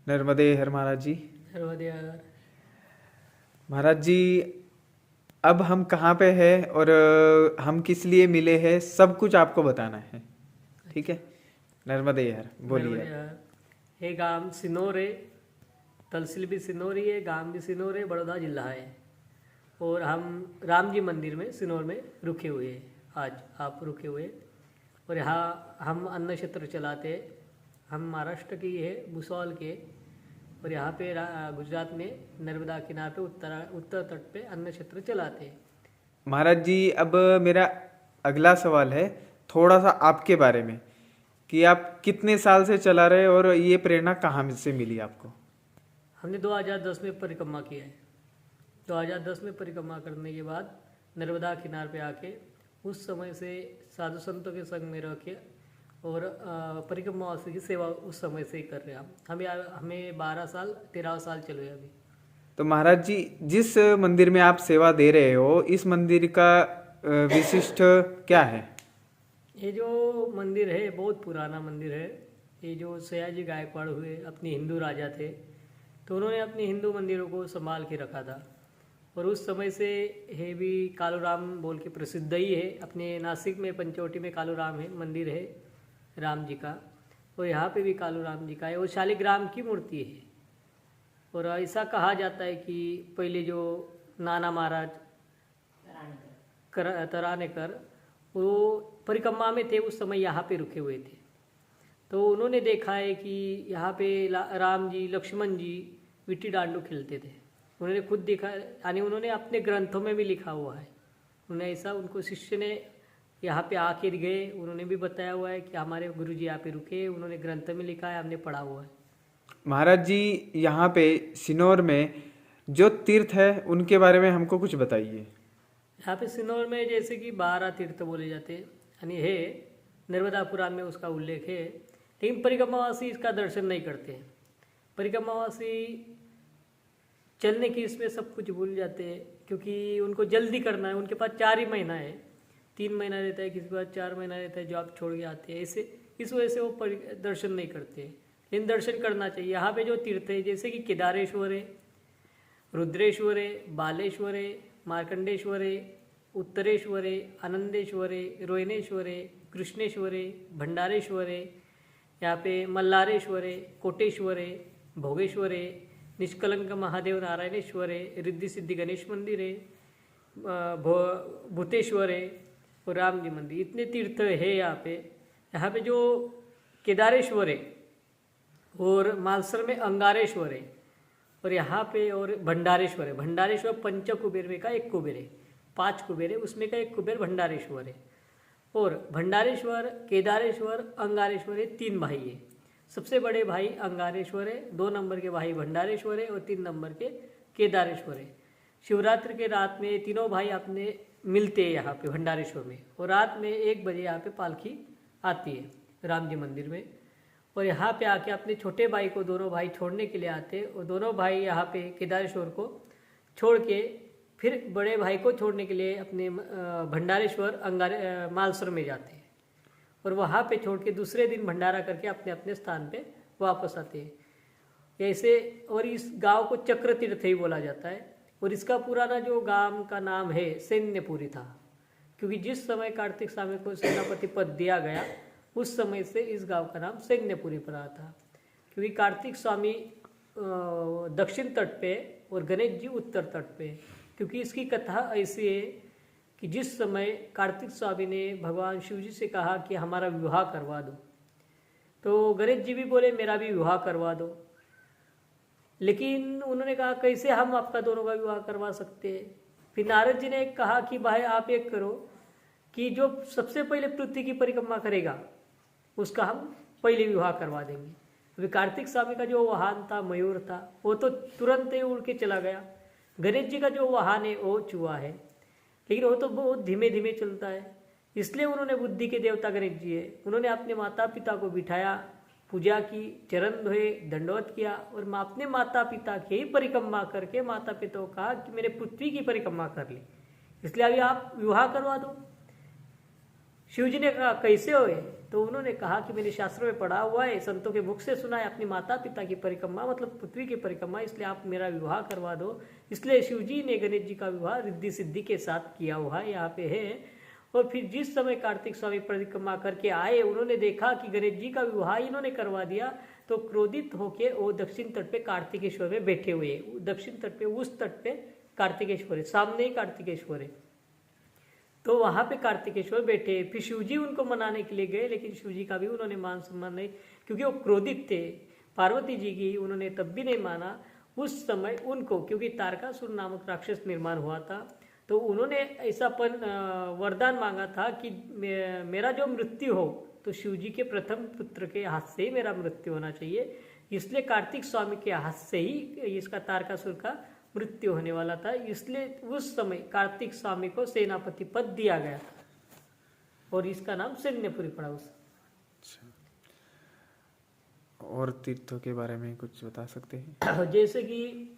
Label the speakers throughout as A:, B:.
A: नर्मदे हर महाराज जी।
B: नर्मदे हर।
A: महाराज जी, अब हम कहाँ पे हैं और हम किस लिए मिले हैं, सब कुछ आपको बताना है। ठीक है, नर्मदे हर, बोलिए
B: नर्मदे
A: आप।
B: हर। हे गांव सिनोर है, तहसील भी सिनोर ही है, गांव भी सिनोर है, बड़ौदा जिला है। और हम राम जी मंदिर में सिनोर में रुके हुए हैं। आज आप रुके हुए और यहाँ हम अन्न क्षेत्र चलाते हैं। हम महाराष्ट्र की है, भुसावल के। और यहाँ पे गुजरात में नर्मदा किनारे पे उत्तर तट पे अन्न क्षेत्र चलाते हैं।
A: महाराज जी, अब मेरा अगला सवाल है थोड़ा सा आपके बारे में, कि आप कितने साल से चला रहे हैं और ये प्रेरणा कहाँ से मिली आपको।
B: हमने 2010 में परिक्रमा किया है। 2010 में परिक्रमा करने के बाद नर्मदा किनारे पे आके उस समय से साधु संतों के संग में रह के और परिक्रमावासी की सेवा उस समय से ही कर रहे हैं हम। हमें 12 साल 13 साल चल रहे अभी।
A: तो महाराज जी, जिस मंदिर में आप सेवा दे रहे हो, इस मंदिर का विशिष्ट क्या है।
B: ये जो मंदिर है बहुत पुराना मंदिर है। ये जो सयाजी गायकवाड़ हुए अपने हिंदू राजा थे, तो उन्होंने अपने हिंदू मंदिरों को संभाल के रखा था। और उस समय से है भी कालूराम बोल के प्रसिद्ध ही है। अपने नासिक में पंचवटी में कालूराम है, मंदिर है राम जी का। और यहाँ पे भी कालूराम जी का है। वो शालिग्राम की मूर्ति है। और ऐसा कहा जाता है कि पहले जो नाना महाराज तरानेकर वो परिक्रमा में थे, उस समय यहाँ पे रुके हुए थे। तो उन्होंने देखा है कि यहाँ पे राम जी लक्ष्मण जी विट्टी डांडू खेलते थे। उन्होंने खुद देखा, यानी उन्होंने अपने ग्रंथों में भी लिखा हुआ है। उन्हें ऐसा उनको शिष्य ने यहाँ पे आके गए, उन्होंने भी बताया हुआ है कि हमारे गुरु जी यहाँ पे रुके, उन्होंने ग्रंथ में लिखा है, हमने पढ़ा हुआ है।
A: महाराज जी, यहाँ पे सिनौर में जो तीर्थ है उनके बारे में हमको कुछ बताइए।
B: यहाँ पे सिनौर में जैसे कि 12 तीर्थ बोले जाते हैं, यानी है नर्मदा पुराण में उसका उल्लेख है। लेकिन परिक्रमावासी इसका दर्शन नहीं करते हैं। परिक्रमावासी चलने की इसमें सब कुछ भूल जाते हैं, क्योंकि उनको जल्दी करना है। उनके पास 4 ही महीना है, 3 महीना रहता है, किसी के पास 4 महीना रहता है, जॉब छोड़ के आते हैं। ऐसे इस वजह से वो दर्शन नहीं करते हैं। लेकिन दर्शन करना चाहिए। यहाँ पे जो तीर्थ है जैसे कि केदारेश्वर है, रुद्रेश्वर है, बालेश्वर है, मार्कंडेश्वर है, उत्तरेश्वर है, आनंदेश्वर है, रोहिणेश्वर है, कृष्णेश्वर है, भंडारेश्वर है, यहाँ पे मल्लारेश्वर है, कोटेश्वर है, भोगेश्वर है, निष्कलंक महादेव नारायणेश्वर है, रिद्धि सिद्धि गणेश मंदिर है, भूतेश्वर है और राम जी मंदिर। इतने तीर्थ है यहाँ पे। यहाँ पे जो केदारेश्वर है और मालसर में अंगारेश्वर है और यहाँ पे और भंडारेश्वर है। भंडारेश्वर पंच कुबेर में का एक कुबेर है, 5 कुबेर है, उसमें का एक कुबेर भंडारेश्वर है। और भंडारेश्वर, केदारेश्वर, अंगारेश्वर है, 3 भाई है। सबसे बड़े भाई अंगारेश्वर है, 2 नंबर के भाई भंडारेश्वर है और 3 नंबर के केदारेश्वर है। शिवरात्रि के रात में तीनों भाई अपने मिलते हैं यहाँ पे भंडारेश्वर में। और रात में 1 बजे यहाँ पे पालकी आती है राम जी मंदिर में। और यहाँ पे आके अपने छोटे भाई को दोनों भाई छोड़ने के लिए आते हैं। और दोनों भाई यहाँ पे केदारेश्वर को छोड़ के फिर बड़े भाई को छोड़ने के लिए अपने भंडारेश्वर मालसर में जाते हैं। और वहाँ पे छोड़ के दूसरे दिन भंडारा करके अपने अपने स्थान पे वापस आते हैं ऐसे। और इस गांव को चक्र तीर्थ ही बोला जाता है। और इसका पुराना जो गांव का नाम है सैन्यपुरी था, क्योंकि जिस समय कार्तिक स्वामी को सेनापति पद दिया गया उस समय से इस गांव का नाम सैन्यपुरी पड़ा था। क्योंकि कार्तिक स्वामी दक्षिण तट पे और गणेश जी उत्तर तट पे। क्योंकि इसकी कथा ऐसी है कि जिस समय कार्तिक स्वामी ने भगवान शिव जी से कहा कि हमारा विवाह करवा दो, तो गणेश जी भी बोले मेरा भी विवाह करवा दो। लेकिन उन्होंने कहा कैसे हम आपका दोनों का विवाह करवा सकते हैं। फिर नारद जी ने कहा कि भाई आप एक करो कि जो सबसे पहले पृथ्वी की परिक्रमा करेगा उसका हम पहले विवाह करवा देंगे। अभी कार्तिक स्वामी का जो वाहन था मयूर था, वो तो तुरंत ही उड़ के चला गया। गणेश जी का जो वाहन है वो चूहा है, लेकिन वो तो बहुत धीमे धीमे चलता है। इसलिए उन्होंने बुद्धि के देवता गणेश जी है, उन्होंने अपने माता पिता को बिठाया, पूजा की, चरण धोए, दंडवत किया और अपने माता पिता की ही परिक्रमा करके माता पिता को कहा कि मेरे पृथ्वी की परिक्रमा कर ली, इसलिए अभी आप विवाह करवा दो। शिव जी ने कहा कैसे होए। तो उन्होंने कहा कि मैंने शास्त्रों में पढ़ा हुआ है, संतों के मुख से सुना है, अपनी माता पिता की परिक्रमा मतलब पृथ्वी की परिक्रमा, इसलिए आप मेरा विवाह करवा दो। इसलिए शिव जी ने गणेश जी का विवाह रिद्धि सिद्धि के साथ किया हुआ है, यहाँ पे है। और फिर जिस समय कार्तिक स्वामी परिक्रमा करके आए, उन्होंने देखा कि गणेश जी का विवाह इन्होंने करवा दिया, तो क्रोधित होके वो दक्षिण तट पे कार्तिकेश्वर में बैठे हुए। दक्षिण तट पे, उस तट पे कार्तिकेश्वर है, सामने ही कार्तिकेश्वर है। तो वहां पे कार्तिकेश्वर बैठे। फिर शिवजी उनको मनाने के लिए गए, लेकिन शिवजी का भी उन्होंने मान सम्मान नहीं, क्योंकि वो क्रोधित थे। पार्वती जी की उन्होंने तब भी नहीं माना। उस समय उनको, क्योंकि तारकासुर नामक राक्षस निर्माण हुआ था, तो उन्होंने ऐसा वरदान मांगा था कि मेरा जो मृत्यु हो तो शिवजी के प्रथम पुत्र के हाथ से ही मेरा मृत्यु होना चाहिए। इसलिए कार्तिक स्वामी के हाथ से ही इसका तारकासुर का मृत्यु होने वाला था। इसलिए उस समय कार्तिक स्वामी को सेनापति पद दिया गया था और इसका नाम सैन्यपुरी पड़ा उस।
A: और तीर्थों के बारे में कुछ बता सकते हैं?
B: जैसे कि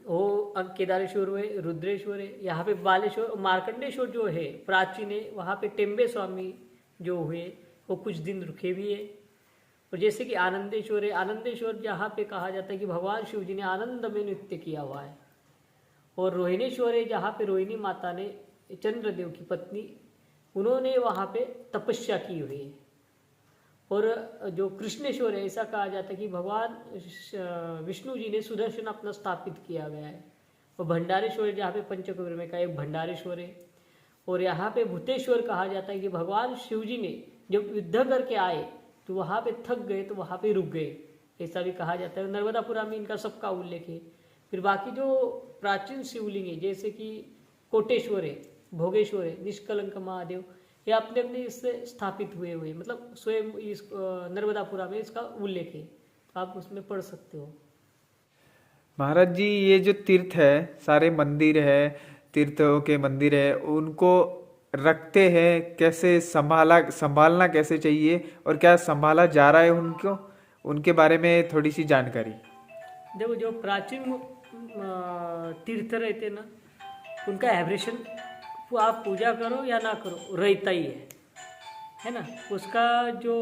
B: वो केदारेश्वर हुए, रुद्रेश्वर है, यहाँ पे बालेश्वर, मार्कंडेश्वर जो है प्राचीन है, वहाँ पे टेम्बे स्वामी जो हुए वो कुछ दिन रुके भी है। और जैसे कि आनंदेश्वर है, आनंदेश्वर जहाँ पे कहा जाता है कि भगवान शिव जी ने आनंद में नृत्य किया हुआ है। और रोहिणेश्वर है, जहाँ पे रोहिणी माता ने, चंद्रदेव की पत्नी, उन्होंने वहाँ पे तपस्या की हुई है। और जो कृष्णेश्वर है, ऐसा कहा जाता है कि भगवान विष्णु जी ने सुदर्शन अपना स्थापित किया गया है। और भंडारेश्वर जहाँ पे पंचकुब्र में का एक भंडारेश्वर है। और यहाँ पे भूतेश्वर कहा जाता है कि भगवान शिव जी ने जब युद्ध करके आए तो वहाँ पे थक गए तो वहाँ पे रुक गए, ऐसा भी कहा जाता है। नर्मदापुरा में इनका सबका उल्लेख है। फिर बाकी जो प्राचीन शिवलिंग है, जैसे कि कोटेश्वर है, भोगेश्वर है, निष्कलंक महादेव, ये अपने अपने इससे स्थापित हुए मतलब स्वयं इस नर्मदापुरा में इसका उल्लेख है, तो आप उसमें पढ़ सकते हो।
A: महाराज जी, ये जो तीर्थ है, सारे मंदिर है, तीर्थों के मंदिर है, उनको रखते हैं कैसे, संभालना कैसे चाहिए, और क्या संभाला जा रहा है उनको, उनके बारे में थोड़ी सी जानकारी।
B: देखो, जो प्राचीन तीर्थ रहते ना, उनका एवरेशन आप पूजा करो या ना करो रहता ही है ना। उसका जो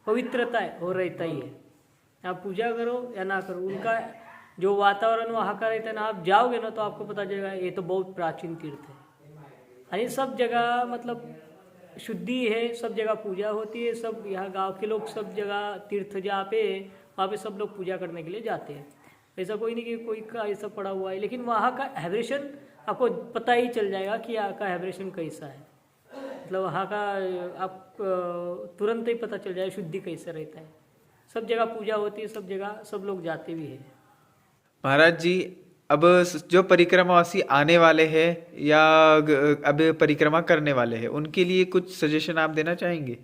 B: पवित्रता है वो रहता ही है, आप पूजा करो या ना करो। उनका जो वातावरण वहाँ का रहता है ना, आप जाओगे ना तो आपको पता चलेगा ये तो बहुत प्राचीन तीर्थ है। अरे सब जगह मतलब शुद्धि है, सब जगह पूजा होती है, सब यहाँ गांव के लोग सब जगह तीर्थ जहाँ पे वहाँ पे सब लोग पूजा करने के लिए जाते हैं। ऐसा कोई नहीं कि कोई का ऐसा पड़ा हुआ है, लेकिन वहाँ का एवरेशन आपको पता ही चल जाएगा कि यहाँ का एवरेशन कैसा है। मतलब वहाँ का आप तुरंत ही पता चल जाएगा शुद्धि कैसा रहता है। सब जगह पूजा होती है, सब जगह सब लोग जाते भी हैं।
A: महाराज जी, अब जो परिक्रमावासी आने वाले हैं या अब परिक्रमा करने वाले हैं, उनके लिए कुछ सजेशन आप देना चाहेंगे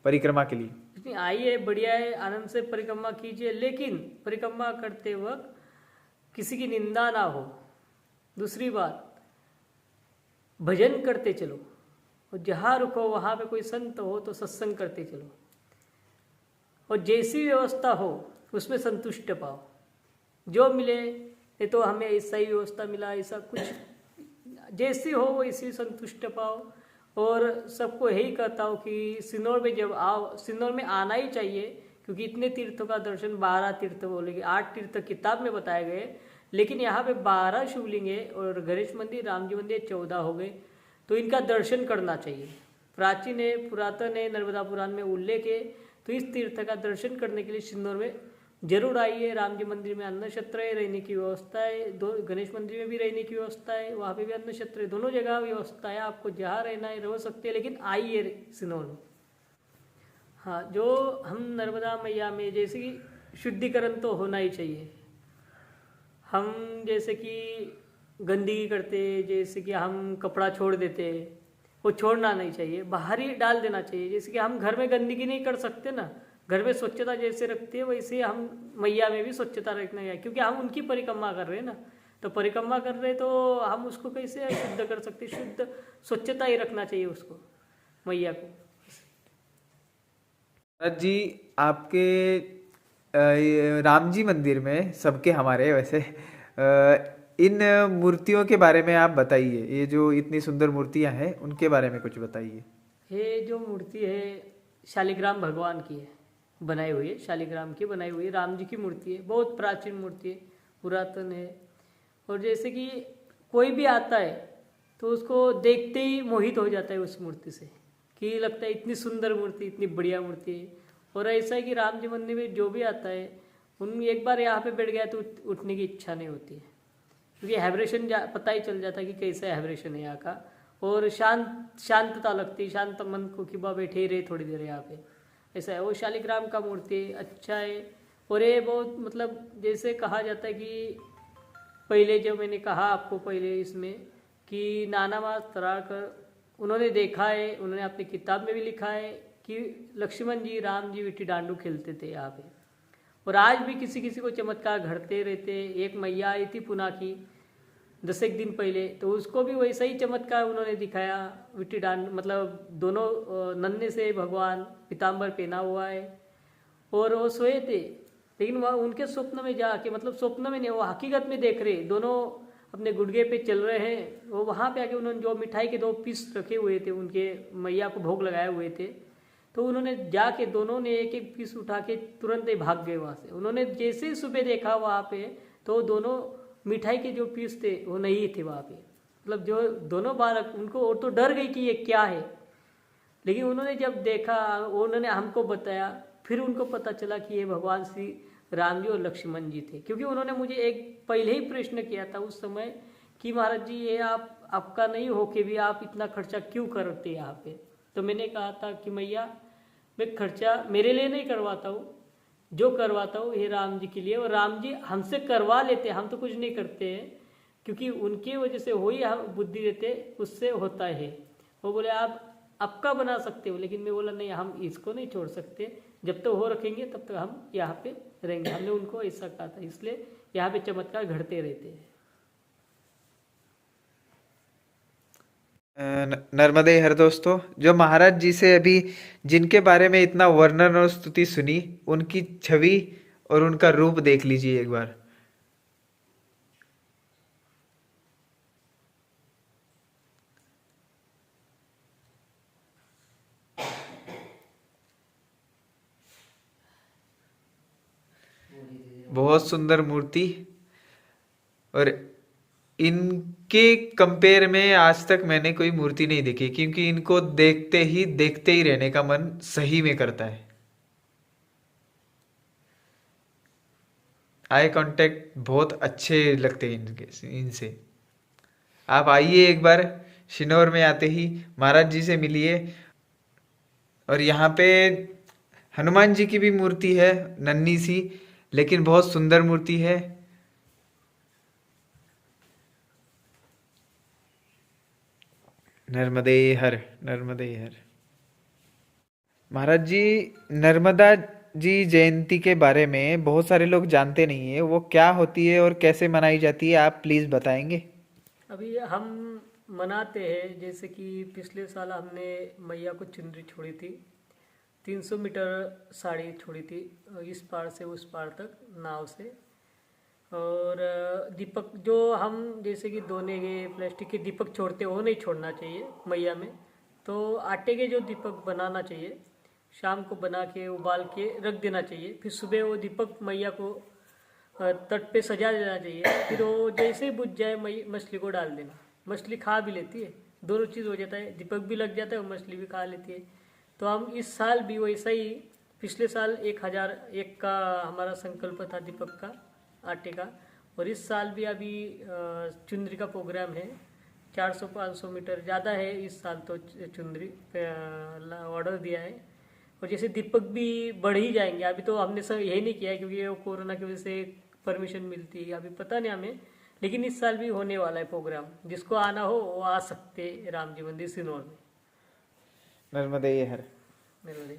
A: परिक्रमा के लिए?
B: आइए, बढ़िया है, आनंद से परिक्रमा कीजिए, लेकिन परिक्रमा करते वक्त किसी की निंदा ना हो। दूसरी बात, भजन करते चलो, और जहाँ रुको वहाँ पे कोई संत हो तो सत्संग करते चलो, और जैसी व्यवस्था हो उसमें संतुष्ट पाओ। जो मिले, ये तो हमें ऐसा ही व्यवस्था मिला, ऐसा कुछ, जैसी हो वैसी संतुष्ट पाओ। और सबको यही कहता हूँ कि सिन्नौर में जब आओ, सिन्नौर में आना ही चाहिए, क्योंकि इतने तीर्थों का दर्शन, 12 तीर्थ बोलेंगे, 8 तीर्थ किताब में बताए गए, लेकिन यहाँ पे 12 शिवलिंग है और गणेश मंदिर, राम जी मंदिर 14 हो गए, तो इनका दर्शन करना चाहिए। प्राचीन है, पुरातन है, नर्मदा पुराण में उल्लेख है, तो इस तीर्थ का दर्शन करने के लिए सिन्नौर में जरूर आइए। राम जी मंदिर में अन्न छत्र है, रहने की व्यवस्था है, गणेश मंदिर में भी रहने की व्यवस्था है, वहाँ पे भी अन्न छत्र है, दोनों जगह व्यवस्था है, आपको जहाँ रहना है रह सकते हैं, लेकिन आइए सिन्नौर में। हाँ, जो हम नर्मदा मैया में जैसे कि शुद्धिकरण तो होना ही चाहिए। हम जैसे कि गंदगी करते, जैसे कि हम कपड़ा छोड़ देते, वो छोड़ना नहीं चाहिए, बाहर ही डाल देना चाहिए। जैसे कि हम घर में गंदगी नहीं कर सकते ना, घर में स्वच्छता जैसे रखते हैं वैसे हम मैया में भी स्वच्छता रखना है, क्योंकि हम उनकी परिक्रमा कर रहे हैं ना, तो परिक्रमा कर रहे तो हम उसको कैसे शुद्ध कर सकते, शुद्ध स्वच्छता ही रखना चाहिए उसको, मैया को।
A: जी, आपके राम जी मंदिर में, सबके हमारे वैसे, इन मूर्तियों के बारे में आप बताइए। ये जो इतनी सुंदर मूर्तियां हैं उनके बारे में कुछ बताइए।
B: ये जो मूर्ति है शालिग्राम भगवान की है, बनाई हुई है, शालिग्राम की बनाई हुई है। राम जी की मूर्ति है, बहुत प्राचीन मूर्ति है, पुरातन है। और जैसे कि कोई भी आता है तो उसको देखते ही मोहित हो जाता है उस मूर्ति से, कि लगता है इतनी सुंदर मूर्ति, इतनी बढ़िया मूर्ति है। और ऐसा है कि राम जी मंदिर में जो भी आता है, उन एक बार यहाँ पे बैठ गया तो उठने की इच्छा नहीं होती है, क्योंकि हैब्रेशन पता ही चल जाता है कि कैसा हैब्रेशन है यहाँ का। और शांतता लगती है, शांत मन को कि बा बैठे ही रहे थोड़ी देर यहाँ पे, ऐसा है। वो शालिग्राम का मूर्ति अच्छा है। और ये बहुत मतलब जैसे कहा जाता है कि पहले जो मैंने कहा आपको पहले इसमें कि नाना मास्तराकर उन्होंने देखा है, उन्होंने अपनी किताब में भी लिखा है कि लक्ष्मण जी राम जी विट्टी डांडू खेलते थे यहाँ पे। और आज भी किसी किसी को चमत्कार घटते रहते। एक मैया आई थी पुणे की 10 एक दिन पहले, तो उसको भी वैसा ही चमत्कार उन्होंने दिखाया। विट्टी डांड मतलब दोनों नन्हे से भगवान पीताम्बर पहना हुआ है और वो सोए थे, लेकिन वह उनके स्वप्न में जाके, मतलब स्वप्न में नहीं, वो हकीकत में देख रहे, दोनों अपने गुडगे पे चल रहे हैं। वो वहाँ पे आके उन्होंने जो मिठाई के 2 पीस रखे हुए थे, उनके मैया को भोग लगाए हुए थे, तो उन्होंने जाके दोनों ने एक एक पीस उठा के तुरंत ही भाग गए वहाँ से। उन्होंने जैसे ही सुबह देखा वहाँ पे, तो दोनों मिठाई के जो पीस थे वो नहीं थे वहाँ पे। मतलब जो दोनों बालक, उनको और तो डर गई कि ये क्या है, लेकिन उन्होंने जब देखा, उन्होंने हमको बताया, फिर उनको पता चला कि ये भगवान श्री राम जी और लक्ष्मण जी थे। क्योंकि उन्होंने मुझे एक पहले ही प्रश्न किया था उस समय कि महाराज जी ये आपका नहीं हो के भी आप इतना खर्चा क्यों करते यहाँ पे। तो मैंने कहा था कि मैया मैं खर्चा मेरे लिए नहीं करवाता हूँ, जो करवाता हूँ ये राम जी के लिए, और राम जी हमसे करवा लेते, हम तो कुछ नहीं करते हैं, क्योंकि उनकी वजह से हो ही हम बुद्धि देते, उससे होता है। वो बोले आप आपका बना सकते हो, लेकिन मैं बोला नहीं, हम इसको नहीं छोड़ सकते, जब तक हो रखेंगे तब तक हम यहाँ पे रहेंगे। हमने उनको ऐसा कहा था, इसलिए यहाँ पे चमत्कार घटते रहते हैं।
A: नर्मदे हर दोस्तों, जो महाराज जी से अभी जिनके बारे में इतना वर्णन और स्तुति सुनी, उनकी छवि और उनका रूप देख लीजिए एक बार। बहुत सुंदर मूर्ति। और इनके कंपेयर में आज तक मैंने कोई मूर्ति नहीं देखी, क्योंकि इनको देखते ही रहने का मन सही में करता है। आई कांटेक्ट बहुत अच्छे लगते हैं इनसे। आप आइए एक बार, शिनौर में आते ही महाराज जी से मिलिए। और यहाँ पे हनुमान जी की भी मूर्ति है, नन्ही सी, लेकिन बहुत सुंदर मूर्ति है। नर्मदे हर, नर्मदे हर। महाराज जी, नर्मदा जी जयंती के बारे में बहुत सारे लोग जानते नहीं है, वो क्या होती है और कैसे मनाई जाती है, आप प्लीज बताएंगे।
B: अभी हम मनाते हैं, जैसे कि पिछले साल हमने मैया को चुनरी छोड़ी थी, 300 मीटर साड़ी छोड़ी थी, इस पार से उस पार तक नाव से। और दीपक जो हम जैसे कि दोने के प्लास्टिक के दीपक छोड़ते वो नहीं छोड़ना चाहिए मैया में। तो आटे के जो दीपक बनाना चाहिए, शाम को बना के उबाल के रख देना चाहिए, फिर सुबह वो दीपक मैया को तट पे सजा देना चाहिए। फिर वो जैसे ही बुझ जाए मछली को डाल देना, मछली खा भी लेती है, दोनों चीज़ हो जाता है, दीपक भी लग जाता है और मछली भी खा लेती है। तो हम इस साल भी वैसा ही, पिछले साल 1001 का हमारा संकल्प था दीपक का, आटे का, और इस साल भी अभी चुंदरी का प्रोग्राम है। 400-500 मीटर ज़्यादा है इस साल तो चुंदरी ऑर्डर दिया है। और जैसे दीपक भी बढ़ ही जाएंगे, अभी तो हमने सब यही नहीं किया है क्योंकि वो कोरोना की वजह से परमिशन मिलती है, अभी पता नहीं हमें, लेकिन इस साल भी होने वाला है प्रोग्राम। जिसको आना हो वो आ सकते राम जी मंदिर सिनौर में।
A: नर्मदे हर।
B: नर्मदे।